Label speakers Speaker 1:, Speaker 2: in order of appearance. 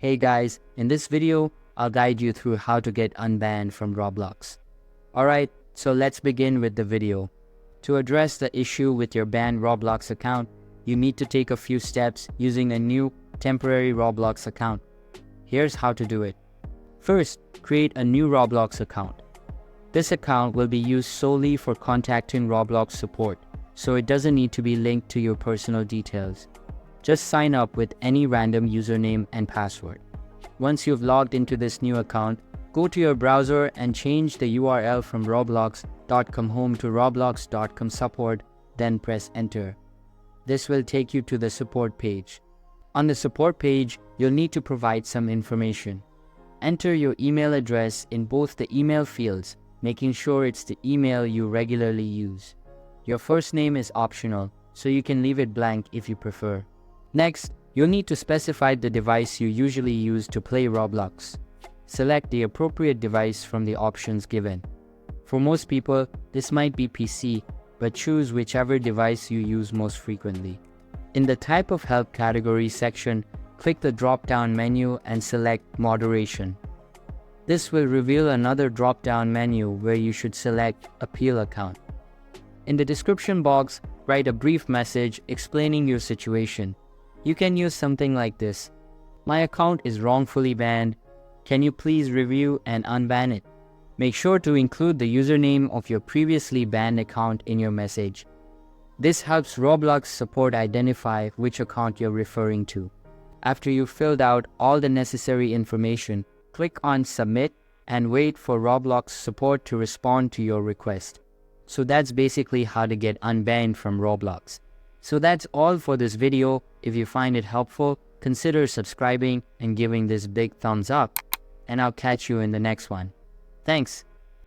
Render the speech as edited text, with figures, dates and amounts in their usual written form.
Speaker 1: Hey guys, in this video, I'll guide you through how to get unbanned from Roblox. Alright, so let's begin with the video. To address the issue with your banned Roblox account, you need to take a few steps using a new temporary Roblox account. Here's how to do it. First, create a new Roblox account. This account will be used solely for contacting Roblox support, so it doesn't need to be linked to your personal details. Just sign up with any random username and password. Once you've logged into this new account, go to your browser and change the URL from roblox.com home to roblox.com support, then press enter. This will take you to the support page. On the support page, you'll need to provide some information. Enter your email address in both the email fields, making sure it's the email you regularly use. Your first name is optional, so you can leave it blank if you prefer. Next, you'll need to specify the device you usually use to play Roblox. Select the appropriate device from the options given. For most people, this might be PC, but choose whichever device you use most frequently. In the Type of Help category section, click the drop-down menu and select Moderation. This will reveal another drop-down menu where you should select Appeal Account. In the description box, write a brief message explaining your situation. You can use something like this: "My account is wrongfully banned. Can you please review and unban it?" Make sure to include the username of your previously banned account in your message. This helps Roblox support identify which account you're referring to. After you've filled out all the necessary information, click on Submit and wait for Roblox support to respond to your request. So that's basically how to get unbanned from Roblox. So that's all for this video. If you find it helpful, consider subscribing and giving this big thumbs up, and I'll catch you in the next one. Thanks.